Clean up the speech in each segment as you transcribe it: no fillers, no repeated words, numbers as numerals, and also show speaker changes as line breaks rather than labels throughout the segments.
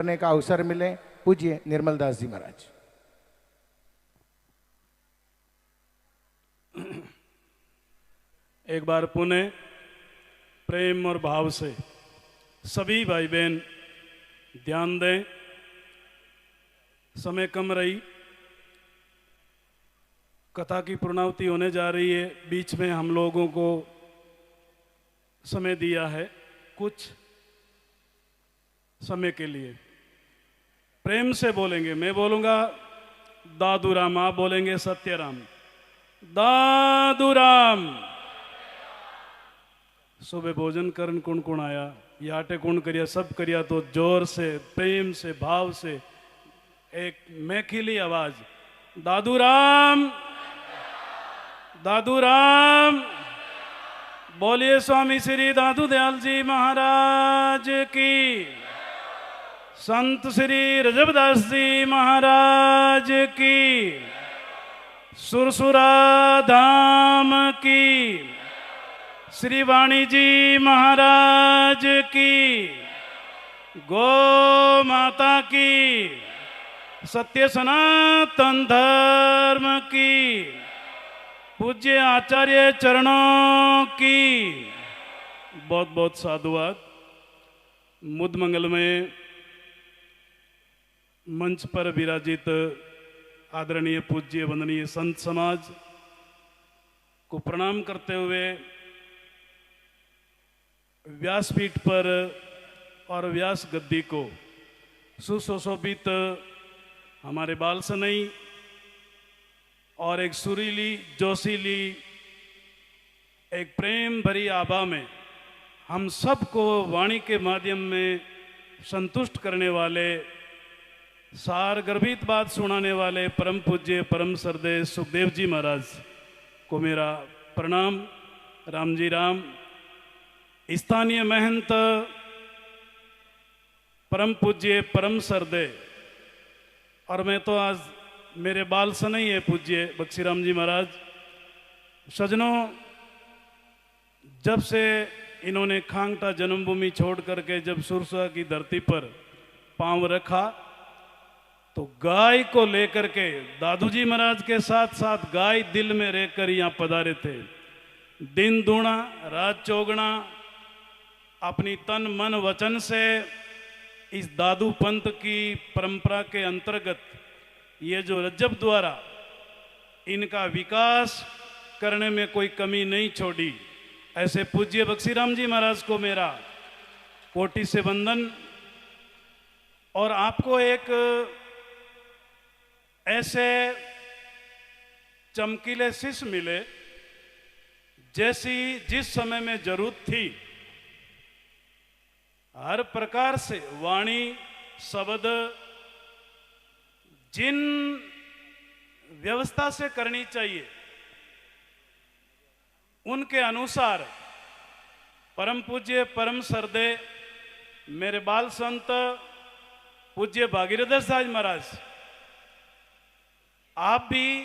करने का अवसर मिले। पूज्य निर्मल दास जी महाराज।
एक बार पुनः प्रेम और भाव से सभी भाई बहन ध्यान दें। समय कम रही, कथा की पूर्णाहुति होने जा रही है। बीच में हम लोगों को समय दिया है कुछ समय के लिए। प्रेम से बोलेंगे, मैं बोलूंगा दादू राम, आप बोलेंगे सत्यराम। दादू राम। सुबह भोजन करन कुण कुण आया, याटे कुण करिया, सब करिया तो जोर से, प्रेम से, भाव से एक मैखिली आवाज, दादू राम, दादू राम। बोलिए स्वामी श्री दादू दयाल जी महाराज की, संत श्री रजबदास जी महाराज की, सुरसुरा धाम की, श्री वाणी जी महाराज की, गौ माता की, सत्य सनातन धर्म की, पूज्य आचार्य चरणों की बहुत बहुत साधुवाद। मुद मंगल में मंच पर विराजित आदरणीय पूज्य वंदनीय संत समाज को प्रणाम करते हुए व्यासपीठ पर और व्यास गद्दी को सुशोभित हमारे बाल सनई और एक सुरीली जोशीली एक प्रेम भरी आभा में हम सबको वाणी के माध्यम में संतुष्ट करने वाले, सार गर्भित बात सुनाने वाले परम पूज्य परम श्रद्धेय सुखदेव जी महाराज को मेरा प्रणाम। राम जी राम। स्थानीय महंत परम पूज्य परम श्रद्धेय, और मैं तो आज मेरे बाल सा नहीं है, पूज्य बक्सीराम जी महाराज। सजनों, जब से इन्होंने खांगटा जन्मभूमि छोड़ करके जब सुरसा की धरती पर पांव रखा तो गाय को लेकर के दादू जी महाराज के साथ साथ गाय दिल में रहकर यहाँ पधारे थे। दिन दूना रात चौगुना अपनी तन मन वचन से इस दादू पंथ की परंपरा के अंतर्गत ये जो रज्जब द्वारा इनका विकास करने में कोई कमी नहीं छोड़ी। ऐसे पूज्य बक्सीराम जी महाराज को मेरा कोटि से वंदन। और आपको एक ऐसे चमकीले शिष्य मिले जैसी जिस समय में जरूरत थी, हर प्रकार से वाणी शब्द जिन व्यवस्था से करनी चाहिए उनके अनुसार परम पूज्य परम श्रद्धेय मेरे बाल संत पूज्य भागीरथ साज महाराज, आप भी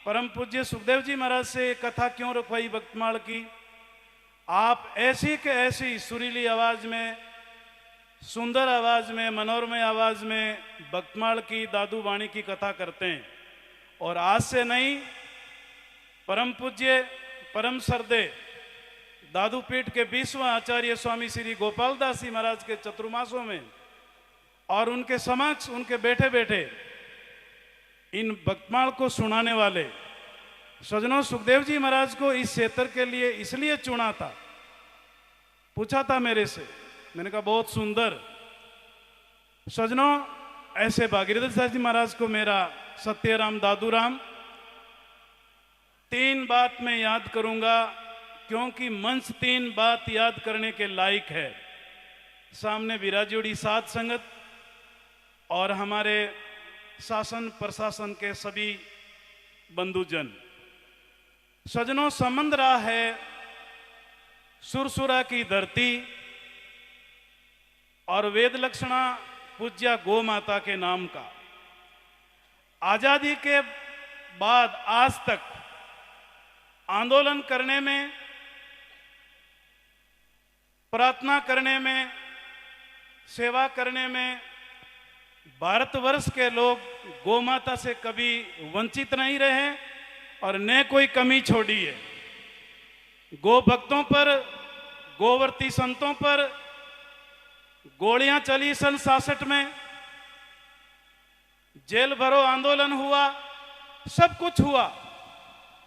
परम पूज्य सुखदेव जी महाराज से कथा क्यों रखवाई भक्तमाल की। आप ऐसी के ऐसी सुरीली आवाज में, सुंदर आवाज में, मनोरमय आवाज में भक्तमाल की दादू वाणी की कथा करते हैं। और आज से नहीं, परम पूज्य परम श्रद्धेय दादू पीठ के 20वां आचार्य स्वामी श्री गोपाल दास जी महाराज के चतुर्मासों में और उनके समक्ष उनके बैठे बैठे इन भक्तमाल को सुनाने वाले सजनों, सुखदेव जी महाराज को इस क्षेत्र के लिए इसलिए चुना था। पूछा था मेरे से, मैंने कहा बहुत सुंदर। सजनों, ऐसे भागीरथ साहब जी महाराज को मेरा सत्यराम दादू राम। 3 बात मैं याद करूंगा क्योंकि मंच 3 बात याद करने के लायक है। सामने विराजोड़ी साध संगत और हमारे शासन प्रशासन के सभी बंधुजन। सजनों, संबंध रहा है सुरसुरा की धरती और वेद लक्षणा पूज्या गौ माता के नाम का। आजादी के बाद आज तक आंदोलन करने में, प्रार्थना करने में, सेवा करने में भारतवर्ष के लोग गौ माता से कभी वंचित नहीं रहे और न कोई कमी छोड़ी है। गो भक्तों पर, गोवर्ती संतों पर गोलियां चली सन 66 में, जेल भरो आंदोलन हुआ, सब कुछ हुआ,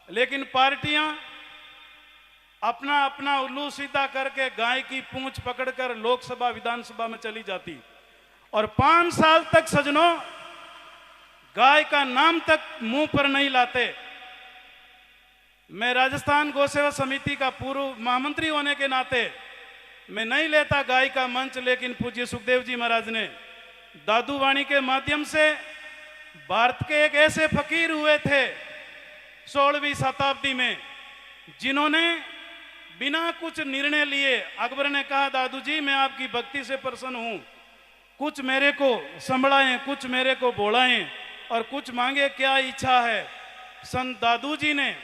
लेकिन पार्टियां अपना अपना उल्लू सीधा करके गाय की पूंछ पकड़कर लोकसभा विधानसभा में चली जाती और 5 साल तक सजनों गाय का नाम तक मुंह पर नहीं लाते। मैं राजस्थान गौ सेवा समिति का पूर्व महामंत्री होने के नाते मैं नहीं लेता गाय का मंच, लेकिन पूज्य सुखदेव जी महाराज ने दादू वाणी के माध्यम से भारत के एक ऐसे फकीर हुए थे 16वीं शताब्दी में, जिन्होंने बिना कुछ निर्णय लिए, अकबर ने कहा दादू जी मैं आपकी भक्ति से प्रसन्न हूं, कुछ मेरे को संभलाएं, कुछ मेरे को बोलाएं और कुछ मांगे, क्या इच्छा है। संत दादू जी ने,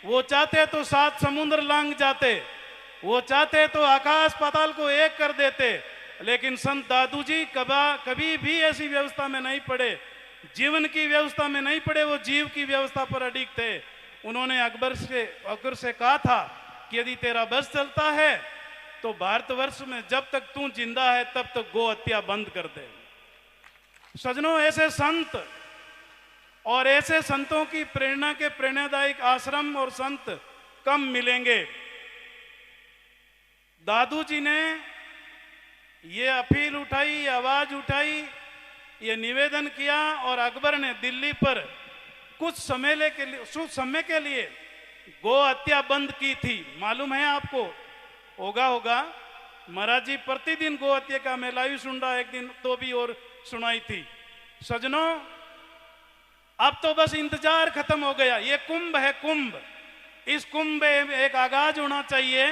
वो चाहते तो 7 समुद्र लांग जाते, वो चाहते तो आकाश पाताल को एक कर देते, लेकिन संत दादू जी कभी भी ऐसी व्यवस्था में नहीं पड़े, जीवन की व्यवस्था में नहीं पड़े, वो जीव की व्यवस्था पर अडिग थे। उन्होंने अकबर से कहा था कि यदि तेरा बस चलता है तो भारतवर्ष में जब तक तू जिंदा है तब तक गो हत्या बंद कर दे। सजनों, ऐसे संत और ऐसे संतों की प्रेरणा के प्रेरणादायक आश्रम और संत कम मिलेंगे। दादू जी ने ये अपील उठाई, आवाज उठाई, ये निवेदन किया और अकबर ने दिल्ली पर कुछ समय के लिए गो हत्या बंद की थी। मालूम है आपको, होगा महाराज जी प्रतिदिन गो हत्या का मैं लाइव सुन रहा, एक दिन तो भी और सुनाई थी। सजनों, अब तो बस इंतजार खत्म हो गया। ये कुंभ है, कुंभ, इस कुंभ में एक आगाज होना चाहिए।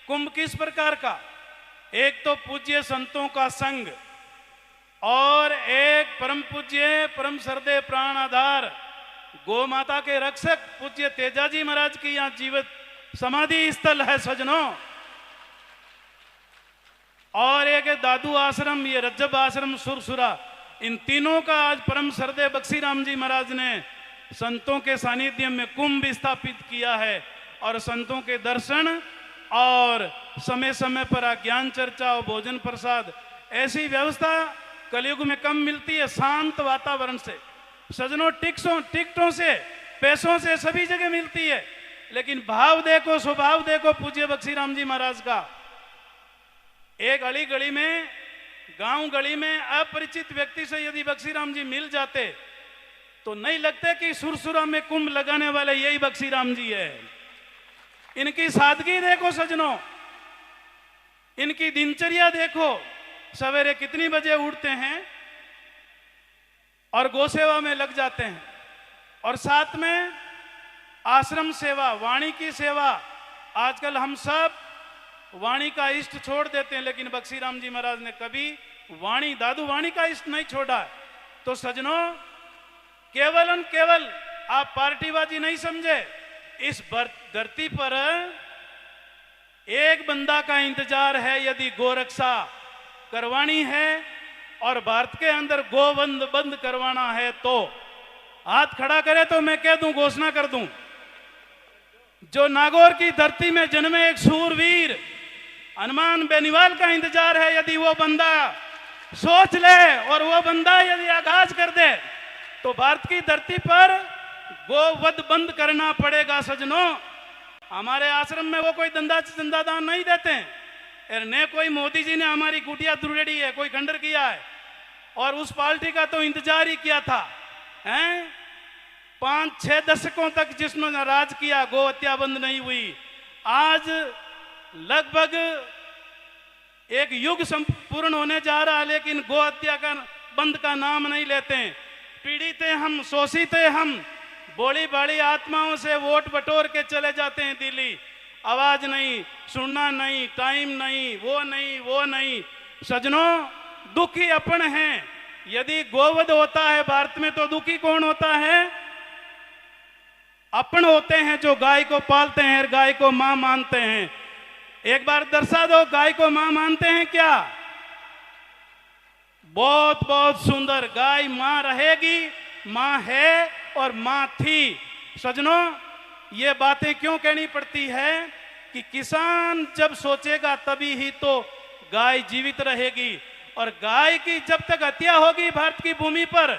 कुंभ किस प्रकार का? एक तो पूज्य संतों का संग और एक परम पूज्य, परम श्रद्धेय प्राण आधार गौ माता के रक्षक पूज्य तेजाजी महाराज की यहाँ जीवित समाधि स्थल है सजनों। और एक दादू आश्रम, ये रज्जब आश्रम सुरसुरा, इन तीनों का आज परम श्रद्धेय बख्शीराम जी महाराज ने संतों के सानिध्य में कुंभ स्थापित किया है। और संतों के दर्शन और समय समय पर ज्ञान चर्चा और भोजन प्रसाद, ऐसी व्यवस्था कलयुग में कम मिलती है। शांत वातावरण से सजनों, टिकटों से, पैसों से सभी जगह मिलती है, लेकिन भाव देखो, स्वभाव देखो पूज्य बख्शीराम जी महाराज का। एक अली गली में, गांव गली में अपरिचित व्यक्ति से यदि बख्शीराम जी मिल जाते तो नहीं लगते कि सुरसुरा में कुंभ लगाने वाले यही बख्शीराम जी है। इनकी सादगी देखो सजनों, इनकी दिनचर्या देखो, सवेरे कितनी बजे उठते हैं और गौसेवा में लग जाते हैं, और साथ में आश्रम सेवा, वाणी की सेवा। आजकल हम सब वाणी का इष्ट छोड़ देते हैं, लेकिन बख्शीराम जी महाराज ने कभी वाणी, दादू वाणी का इष्ट नहीं छोड़ा। तो सजनों, केवल आप पार्टीबाजी नहीं समझे, इस धरती पर एक बंदा का इंतजार है। यदि गोरक्षा करवानी है और भारत के अंदर गोवंद बंद करवाना है तो हाथ खड़ा करे तो मैं कह दूं, घोषणा कर दूं, जो नागौर की धरती में जन्मे एक सूरवीर हनुमान बेनीवाल का इंतजार है। यदि वो बंदा सोच ले और वो बंदा यदि आगाज कर दे तो भारत की धरती पर गोवध बंद करना पड़ेगा। सजनों, हमारे आश्रम में वो कोई चंदादान नहीं देते हैं, ने कोई मोदी जी ने हमारी कुटिया दुर्गेड़ी है, कोई खंडर किया है, और उस पार्टी का तो इंतजार ही किया था, हैं? 5-6 दशकों तक जिसने राज किया, गो हत्या बंद नहीं हुई। आज लगभग एक युग संपूर्ण होने जा रहा है, लेकिन गो हत्या का बंद का नाम नहीं लेते हैं। पीड़ित हैं हम, शोषित हैं हम, बोली बाड़ी आत्माओं से वोट बटोर के चले जाते हैं दिल्ली। आवाज नहीं, सुनना नहीं, टाइम नहीं, वो नहीं। सजनों, दुखी अपन हैं। यदि गोवध होता है भारत में तो दुखी कौन होता है? अपन होते हैं जो गाय को पालते हैं, गाय को मां मानते हैं। एक बार दर्शा दो, गाय को मां मानते हैं क्या? बहुत बहुत सुंदर। गाय माँ रहेगी, माँ है और माँ थी। सजनों, ये बातें क्यों कहनी पड़ती है कि किसान जब सोचेगा तभी ही तो गाय जीवित रहेगी। और गाय की जब तक हत्या होगी भारत की भूमि पर,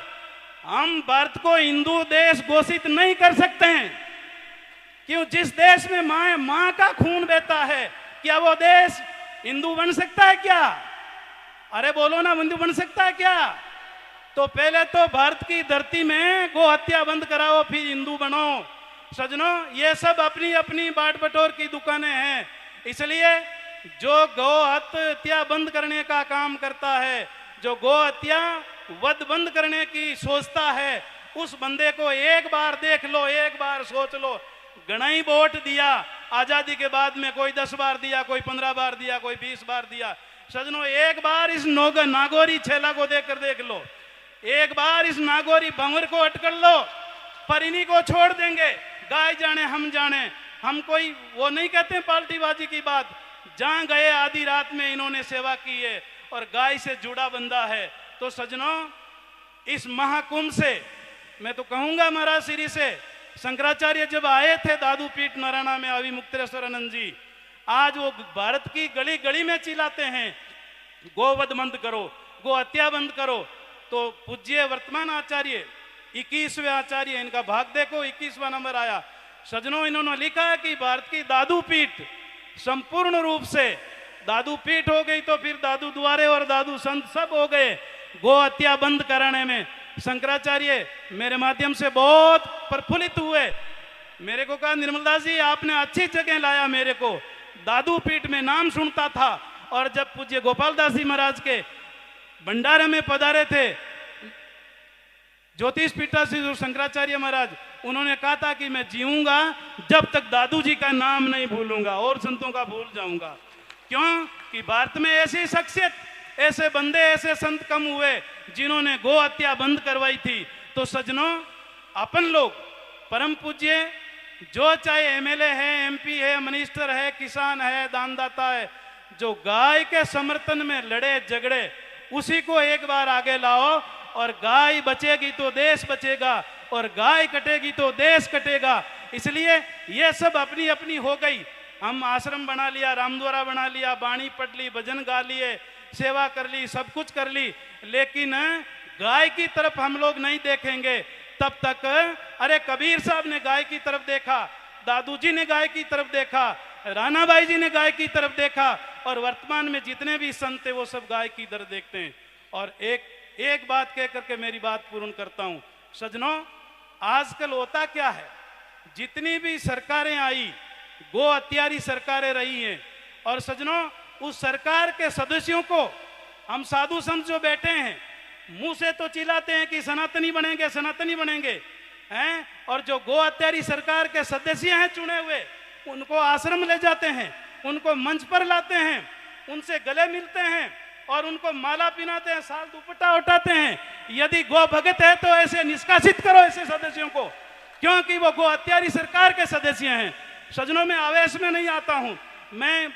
हम भारत को हिंदू देश घोषित नहीं कर सकते हैं। क्यों? जिस देश में माँ का खून बहता है, क्या वो देश हिंदू बन सकता है क्या? अरे बोलो ना, हिंदू बन सकता है क्या? तो पहले तो भारत की धरती में गो हत्या बंद कराओ, फिर हिंदू बनो। सजनों, ये सब अपनी अपनी बाट बटोर की दुकानें हैं। इसलिए जो गो हत्या बंद करने का काम करता है, जो गो हत्या वध बंद करने की सोचता है, उस बंदे को एक बार देख लो, एक बार सोच लो। गणाई वोट दिया आजादी के बाद में, कोई 10 बार दिया, कोई 15 बार दिया, कोई 20 बार दिया। सजनों, एक बार इस नागौरी छेला को देख लो, एक बार इस नागौरी भंवर को अटकर लो, पर इन्हीं को छोड़ देंगे। गाय जाने हम जाने, हम कोई वो नहीं कहते पार्टीबाजी की बात। जहां गए आधी रात में इन्होंने सेवा की है और गाय से जुड़ा बंदा है। तो सजनों, इस महाकुंभ से मैं तो कहूंगा महाराज श्री से, शंकराचार्य जब आए थे दादू पीठ नारायणा में, अविमुक्तेश्वरानंद जी, आज वो भारत की गली गली में चिल्लाते हैं गोवध बंद करो, गो हत्या बंद करो। तो पूज्य वर्तमान आचार्य 21वें आचार्य, इनका भाग देखो 21वां नंबर आया। सजनों, इन्होंने लिखा है कि भारत की दादू पीठ संपूर्ण रूप से दादू पीठ हो गई, तो फिर दादू द्वारे और दादू संत सब हो गए गो हत्या बंद कराने में। शंकराचार्य मेरे माध्यम से बहुत प्रफुल्लित हुए। मेरे को कहा, निर्मलदास जी आपने अच्छी जगह लाया मेरे को। दादू पीठ में नाम सुनता था, और जब पूज्य गोपाल दास जी महाराज के भंडारे में पधारे थे ज्योतिष पीठाधीश्वर शंकराचार्य महाराज, उन्होंने कहा था कि मैं जीऊंगा जब तक दादू जी का नाम नहीं भूलूंगा और संतों का भूल जाऊंगा। क्यों? कि भारत में ऐसी शख्सियत, ऐसे बंदे, ऐसे संत कम हुए जिन्होंने गो हत्या बंद करवाई थी। तो सजनों, अपन लोग परम पूज्य, जो चाहे एमएलए है, एमपी है, मिनिस्टर है, किसान है, दानदाता है, जो गाय के समर्थन में लड़े झगड़े, उसी को एक बार आगे लाओ। और गाय बचेगी तो देश बचेगा, और गाय कटेगी तो देश कटेगा। इसलिए ये सब अपनी अपनी हो गई। हम आश्रम बना लिया, रामद्वारा बना लिया, बाणी पढ़ ली, भजन गा लिए, सेवा कर ली, सब कुछ कर ली, लेकिन गाय की तरफ हम लोग नहीं देखेंगे तब तक। अरे कबीर साहब ने गाय की तरफ देखा, दादू जी ने गाय की तरफ देखा, राणा भाई जी ने गाय की तरफ देखा, और वर्तमान में जितने भी संत है वो सब गाय की तरफ देखते हैं। और एक बात कह करके मेरी बात पूर्ण करता हूं। सजनों, आजकल होता क्या है, जितनी भी सरकारें आई, गो हत्यारी सरकारें रही हैं, और सजनों उस सरकार के सदस्यों को हम साधु संत जो बैठे हैं मुंह से तो चिल्लाते हैं कि सनातनी बनेंगे, सनातनी बनेंगे हैं, और जो गो हत्यारी सरकार के सदस्य हैं चुने हुए, उनको आश्रम ले जाते हैं, उनको मंच पर लाते हैं, उनसे गले मिलते हैं और उनको माला पिनाते हैं, साल दुपट्टा उठाते हैं। यदि गो भगत है तो ऐसे निष्कासित करो ऐसे सदस्यों को, क्योंकि वो गो हत्यारी सरकार के सदस्य हैं। सजनों, में आवेश में नहीं आता हूं। मैं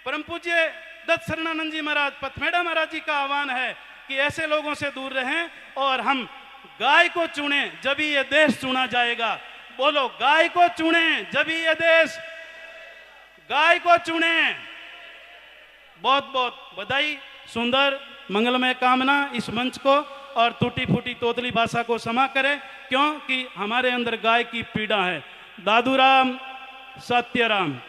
परम पूज्य दत्त शरणानंद जी महाराज, पथमेड़ा महाराज जी का आह्वान है कि ऐसे लोगों से दूर रहें और हम गाय को चुने, जब ही ये देश चुना जाएगा। बोलो, गाय को चुने जब ही ये देश, गाय को चुने। बहुत बहुत बधाई, सुंदर मंगलमय कामना इस मंच को और टूटी फूटी तोतली भाषा को क्षमा करें, क्योंकि हमारे अंदर गाय की पीड़ा है। दादूराम, सत्यराम।